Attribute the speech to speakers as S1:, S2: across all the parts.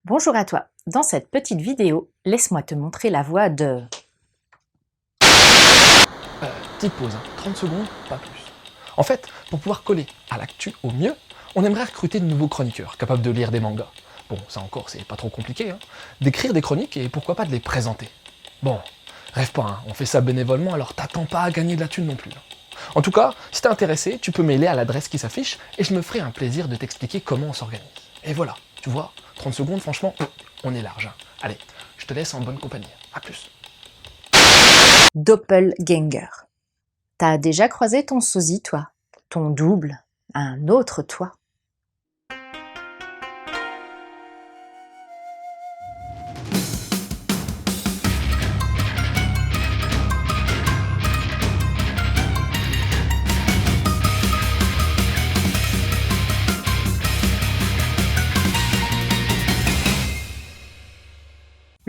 S1: Bonjour à toi. Dans cette petite vidéo, laisse-moi te montrer la voix de...
S2: Petite pause, 30 secondes, pas plus. En fait, pour pouvoir coller à l'actu au mieux, on aimerait recruter de nouveaux chroniqueurs capables de lire des mangas. Bon, ça encore, c'est pas trop compliqué, hein. D'écrire des chroniques et pourquoi pas de les présenter. Bon, rêve pas, hein, on fait ça bénévolement, alors t'attends pas à gagner de la thune non plus. En tout cas, si t'es intéressé, tu peux mailer à l'adresse qui s'affiche et je me ferai un plaisir de t'expliquer comment on s'organise. Et voilà, tu vois, 30 secondes, franchement, on est large. Hein. Allez, je te laisse en bonne compagnie. À plus.
S1: Doppelganger. T'as déjà croisé ton sosie, toi? Ton double? Un autre toi?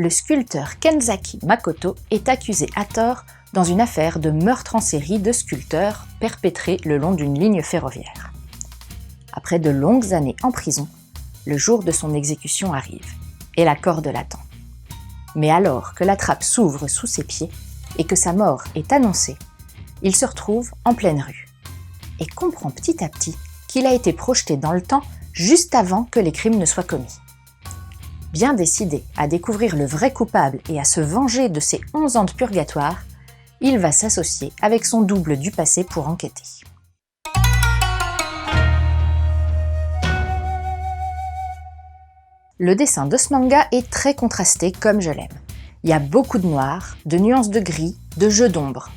S1: Le sculpteur Kenzaki Makoto est accusé à tort dans une affaire de meurtre en série de sculpteurs perpétrée le long d'une ligne ferroviaire. Après de longues années en prison, le jour de son exécution arrive et la corde l'attend. Mais alors que la trappe s'ouvre sous ses pieds et que sa mort est annoncée, il se retrouve en pleine rue et comprend petit à petit qu'il a été projeté dans le temps juste avant que les crimes ne soient commis. Bien décidé à découvrir le vrai coupable et à se venger de ses 11 ans de purgatoire, il va s'associer avec son double du passé pour enquêter. Le dessin de ce manga est très contrasté comme je l'aime. Il y a beaucoup de noir, de nuances de gris, de jeux d'ombre.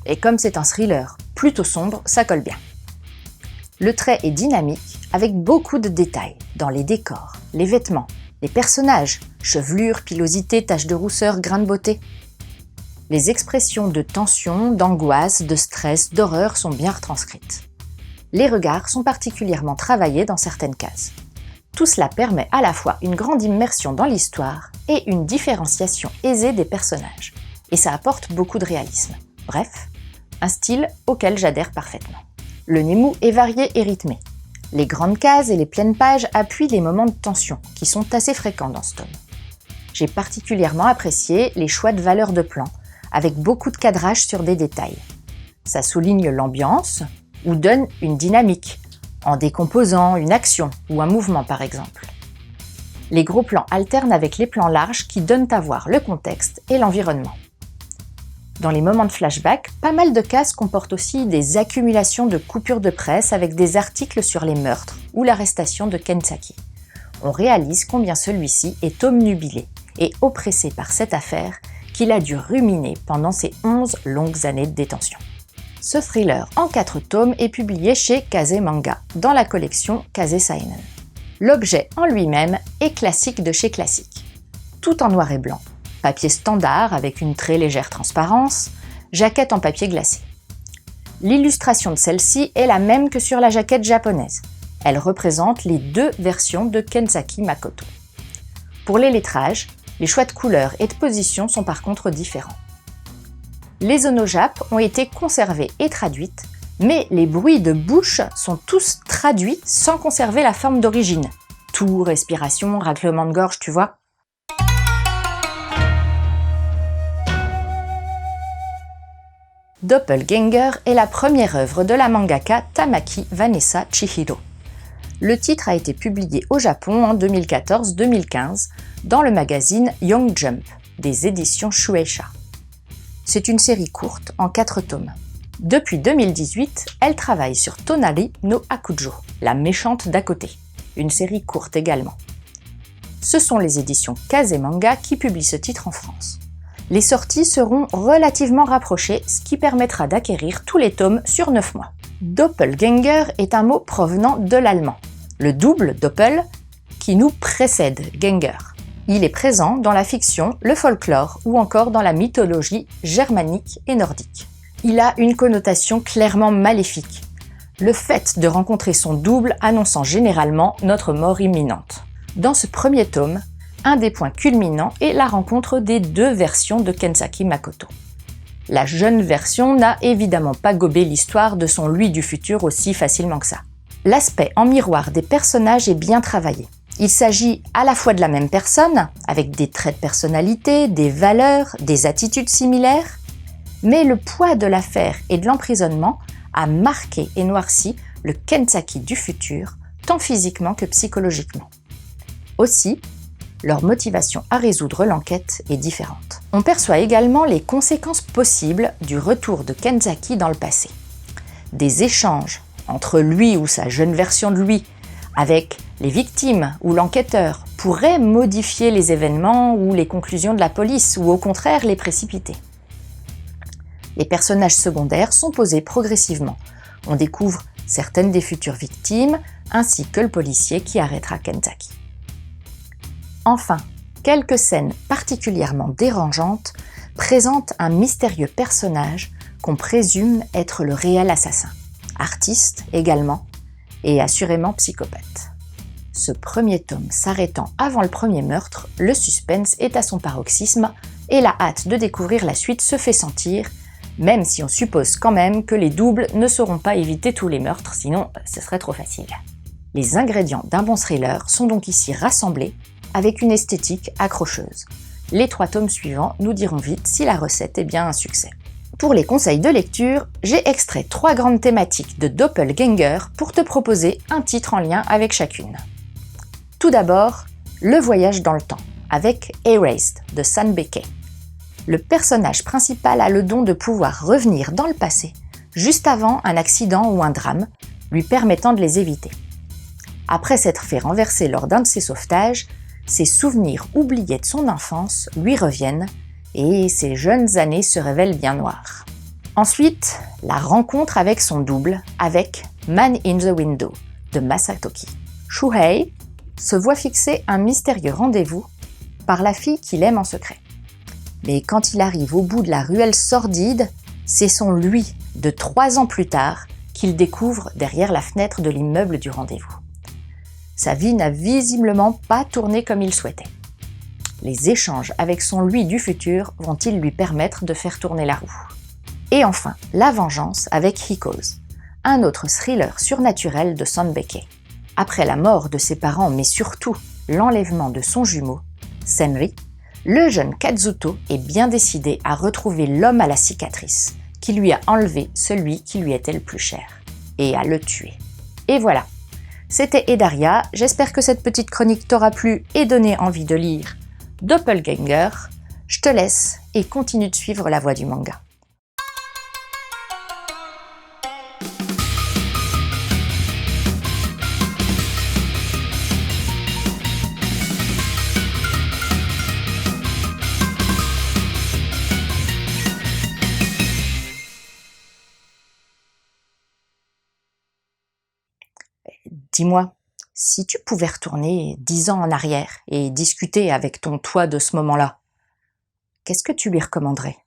S1: Et comme c'est un thriller plutôt sombre, ça colle bien. Le trait est dynamique avec beaucoup de détails dans les décors, les vêtements, les personnages, chevelure, pilosité, taches de rousseur, grains de beauté. Les expressions de tension, d'angoisse, de stress, d'horreur sont bien retranscrites. Les regards sont particulièrement travaillés dans certaines cases. Tout cela permet à la fois une grande immersion dans l'histoire et une différenciation aisée des personnages. Et ça apporte beaucoup de réalisme. Bref, un style auquel j'adhère parfaitement. Le nemu est varié et rythmé. Les grandes cases et les pleines pages appuient les moments de tension, qui sont assez fréquents dans ce tome. J'ai particulièrement apprécié les choix de valeur de plan, avec beaucoup de cadrage sur des détails. Ça souligne l'ambiance ou donne une dynamique, en décomposant une action ou un mouvement par exemple. Les gros plans alternent avec les plans larges qui donnent à voir le contexte et l'environnement. Dans les moments de flashback, pas mal de cases comportent aussi des accumulations de coupures de presse avec des articles sur les meurtres ou l'arrestation de Kenzaki. On réalise combien celui-ci est obnubilé et oppressé par cette affaire qu'il a dû ruminer pendant ses 11 longues années de détention. Ce thriller en 4 tomes est publié chez Kase Manga, dans la collection Kase Seinen. L'objet en lui-même est classique de chez Classique. Tout en noir et blanc. Papier standard avec une très légère transparence, jaquette en papier glacé. L'illustration de celle-ci est la même que sur la jaquette japonaise. Elle représente les 2 versions de Kenzaki Makoto. Pour les lettrages, les choix de couleurs et de position sont par contre différents. Les onojap ont été conservées et traduites, mais les bruits de bouche sont tous traduits sans conserver la forme d'origine. Tout, respiration, raclement de gorge, tu vois. Doppelganger est la première œuvre de la mangaka Tamaki Vanessa Chihiro. Le titre a été publié au Japon en 2014-2015 dans le magazine Young Jump des éditions Shueisha. C'est une série courte en 4 tomes. Depuis 2018, elle travaille sur Tonari no Akujo, la méchante d'à côté, une série courte également. Ce sont les éditions Kase Manga qui publient ce titre en France. Les sorties seront relativement rapprochées, ce qui permettra d'acquérir tous les tomes sur 9 mois. Doppelganger est un mot provenant de l'allemand. Le double, doppel, qui nous précède, ganger. Il est présent dans la fiction, le folklore ou encore dans la mythologie germanique et nordique. Il a une connotation clairement maléfique. Le fait de rencontrer son double annonçant généralement notre mort imminente. Dans ce premier tome, un des points culminants est la rencontre des 2 versions de Kenzaki Makoto. La jeune version n'a évidemment pas gobé l'histoire de son lui du futur aussi facilement que ça. L'aspect en miroir des personnages est bien travaillé. Il s'agit à la fois de la même personne, avec des traits de personnalité, des valeurs, des attitudes similaires, mais le poids de l'affaire et de l'emprisonnement a marqué et noirci le Kentucky du futur, tant physiquement que psychologiquement. Aussi, leur motivation à résoudre l'enquête est différente. On perçoit également les conséquences possibles du retour de Kentucky dans le passé. Des échanges entre lui ou sa jeune version de lui avec les victimes ou l'enquêteur pourraient modifier les événements ou les conclusions de la police ou au contraire les précipiter. Les personnages secondaires sont posés progressivement. On découvre certaines des futures victimes ainsi que le policier qui arrêtera Kentucky. Enfin, quelques scènes particulièrement dérangeantes présentent un mystérieux personnage qu'on présume être le réel assassin, artiste également, et assurément psychopathe. Ce premier tome s'arrêtant avant le premier meurtre, le suspense est à son paroxysme et la hâte de découvrir la suite se fait sentir, même si on suppose quand même que les doubles ne sauront pas éviter tous les meurtres, sinon ce serait trop facile. Les ingrédients d'un bon thriller sont donc ici rassemblés avec une esthétique accrocheuse. Les 3 tomes suivants nous diront vite si la recette est bien un succès. Pour les conseils de lecture, j'ai extrait 3 grandes thématiques de Doppelganger pour te proposer un titre en lien avec chacune. Tout d'abord, le voyage dans le temps, avec Erased de Sam Beckey. Le personnage principal a le don de pouvoir revenir dans le passé, juste avant un accident ou un drame, lui permettant de les éviter. Après s'être fait renverser lors d'un de ses sauvetages, ses souvenirs oubliés de son enfance lui reviennent et ses jeunes années se révèlent bien noires. Ensuite, la rencontre avec son double, avec Man in the Window de Masatoki. Shuhei se voit fixer un mystérieux rendez-vous par la fille qu'il aime en secret. Mais quand il arrive au bout de la ruelle sordide, c'est son lui de 3 ans plus tard qu'il découvre derrière la fenêtre de l'immeuble du rendez-vous. Sa vie n'a visiblement pas tourné comme il souhaitait. Les échanges avec son lui du futur vont-ils lui permettre de faire tourner la roue? Et enfin, la vengeance avec Hikos, un autre thriller surnaturel de Sam Beckey. Après la mort de ses parents, mais surtout l'enlèvement de son jumeau, Senri, le jeune Kazuto est bien décidé à retrouver l'homme à la cicatrice, qui lui a enlevé celui qui lui était le plus cher, et à le tuer. Et voilà, c'était Edaria, j'espère que cette petite chronique t'aura plu et donné envie de lire Doppelganger. Je te laisse et continue de suivre la voie du manga. Dis-moi, si tu pouvais retourner 10 ans en arrière et discuter avec ton toi de ce moment-là, qu'est-ce que tu lui recommanderais?